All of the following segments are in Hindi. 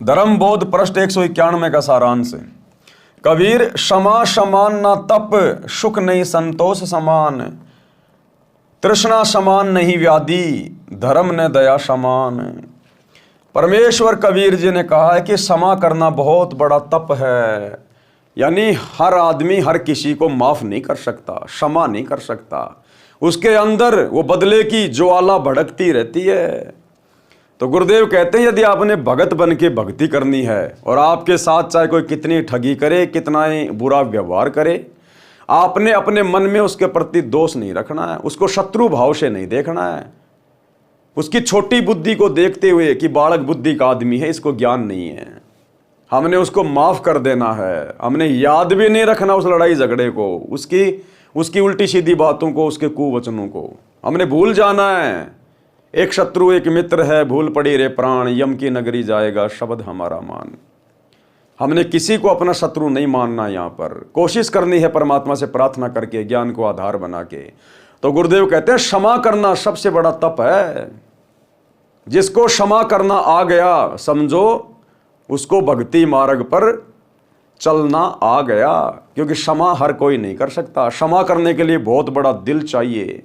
धर्म बोध पृष्ठ 191 का सारांश। कबीर क्षमा समान ना तप, सुख नहीं संतोष समान, तृष्णा समान नहीं व्याधि, धर्म ने दया समान। परमेश्वर कबीर जी ने कहा है कि क्षमा करना बहुत बड़ा तप है, यानी हर आदमी हर किसी को माफ नहीं कर सकता, क्षमा नहीं कर सकता। उसके अंदर वो बदले की ज्वाला भड़कती रहती है। तो गुरुदेव कहते हैं यदि आपने भगत बन के भक्ति करनी है और आपके साथ चाहे कोई कितनी ठगी करे, कितना ही बुरा व्यवहार करे, आपने अपने मन में उसके प्रति दोष नहीं रखना है, उसको शत्रु भाव से नहीं देखना है, उसकी छोटी बुद्धि को देखते हुए कि बालक बुद्धि का आदमी है, इसको ज्ञान नहीं है, हमने उसको माफ कर देना है। हमने याद भी नहीं रखना उस लड़ाई झगड़े को, उसकी उल्टी सीधी बातों को, उसके कुवचनों को हमने भूल जाना है। एक शत्रु एक मित्र है, भूल पड़ी रे प्राण, यम की नगरी जाएगा शब्द हमारा मान। हमने किसी को अपना शत्रु नहीं मानना, यहाँ पर कोशिश करनी है परमात्मा से प्रार्थना करके, ज्ञान को आधार बना के। तो गुरुदेव कहते हैं क्षमा करना सबसे बड़ा तप है। जिसको क्षमा करना आ गया, समझो उसको भक्ति मार्ग पर चलना आ गया, क्योंकि क्षमा हर कोई नहीं कर सकता। क्षमा करने के लिए बहुत बड़ा दिल चाहिए,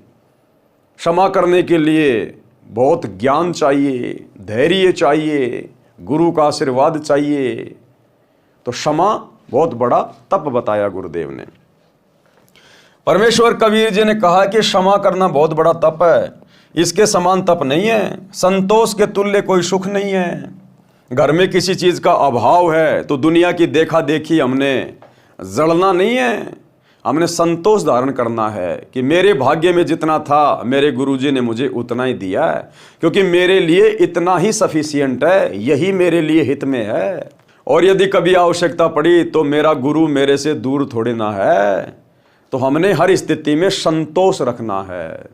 क्षमा करने के लिए बहुत ज्ञान चाहिए, धैर्य चाहिए, गुरु का आशीर्वाद चाहिए। तो क्षमा बहुत बड़ा तप बताया गुरुदेव ने। परमेश्वर कबीर जी ने कहा कि क्षमा करना बहुत बड़ा तप है, इसके समान तप नहीं है। संतोष के तुल्य कोई सुख नहीं है। घर में किसी चीज का अभाव है तो दुनिया की देखा देखी हमने जड़ना नहीं है, हमने संतोष धारण करना है कि मेरे भाग्य में जितना था मेरे गुरुजी ने मुझे उतना ही दिया है, क्योंकि मेरे लिए इतना ही सफिशिएंट है, यही मेरे लिए हित में है। और यदि कभी आवश्यकता पड़ी तो मेरा गुरु मेरे से दूर थोड़े ना है। तो हमने हर स्थिति में संतोष रखना है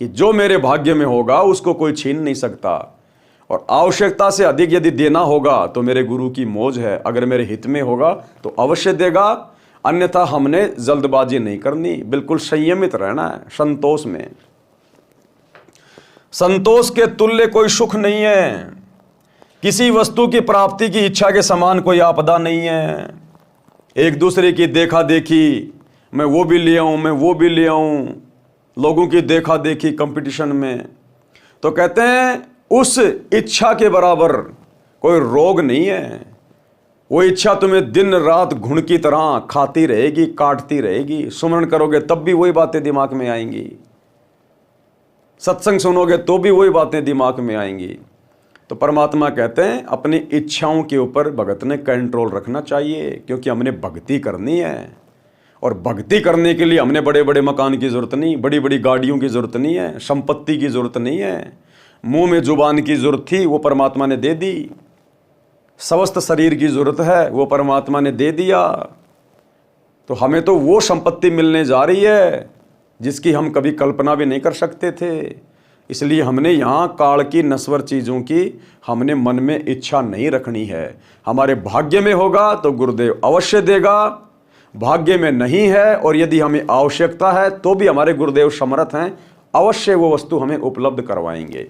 कि जो मेरे भाग्य में होगा उसको कोई छीन नहीं सकता, और आवश्यकता से अधिक यदि देना होगा तो मेरे गुरु की मौज है, अगर मेरे हित में होगा तो अवश्य देगा, अन्यथा हमने जल्दबाजी नहीं करनी, बिल्कुल संयमित रहना है संतोष में। संतोष के तुल्य कोई सुख नहीं है। किसी वस्तु की प्राप्ति की इच्छा के समान कोई आपदा नहीं है। एक दूसरे की देखा देखी, मैं वो भी ले आऊं, मैं वो भी ले आऊं, लोगों की देखा देखी कंपटीशन में, तो कहते हैं उस इच्छा के बराबर कोई रोग नहीं है। वो इच्छा तुम्हें दिन रात घुन की तरह खाती रहेगी, काटती रहेगी। सुमरण करोगे तब भी वही बातें दिमाग में आएंगी, सत्संग सुनोगे तो भी वही बातें दिमाग में आएंगी। तो परमात्मा कहते हैं अपनी इच्छाओं के ऊपर भगत ने कंट्रोल रखना चाहिए, क्योंकि हमने भक्ति करनी है। और भक्ति करने के लिए हमने बड़े बड़े मकान की जरूरत नहीं, बड़ी बड़ी गाड़ियों की जरूरत नहीं है, संपत्ति की जरूरत नहीं है। मुंह में जुबान की जरूरत थी, वो परमात्मा ने दे दी। समस्त शरीर की जरूरत है, वो परमात्मा ने दे दिया। तो हमें तो वो संपत्ति मिलने जा रही है जिसकी हम कभी कल्पना भी नहीं कर सकते थे। इसलिए हमने यहाँ काल की नश्वर चीज़ों की हमने मन में इच्छा नहीं रखनी है। हमारे भाग्य में होगा तो गुरुदेव अवश्य देगा, भाग्य में नहीं है और यदि हमें आवश्यकता है तो भी हमारे गुरुदेव समर्थ हैं, अवश्य वो वस्तु हमें उपलब्ध करवाएंगे।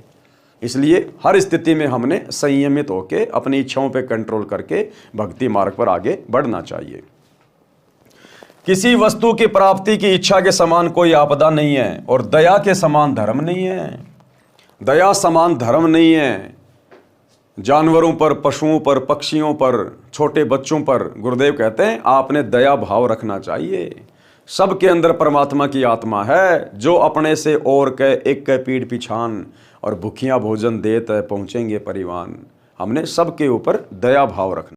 इसलिए हर स्थिति में हमने संयमित होकर अपनी इच्छाओं पर कंट्रोल करके भक्ति मार्ग पर आगे बढ़ना चाहिए। किसी वस्तु की प्राप्ति की इच्छा के समान कोई आपदा नहीं है, और दया के समान धर्म नहीं है। दया समान धर्म नहीं है। जानवरों पर, पशुओं पर, पक्षियों पर, छोटे बच्चों पर गुरुदेव कहते हैं आपने दया भाव रखना चाहिए। सबके अंदर परमात्मा की आत्मा है, जो अपने से और के एक के पीठ पिछान, और भूखियां भोजन देत पहुंचेंगे परिवान। हमने सबके ऊपर दया भाव रखना।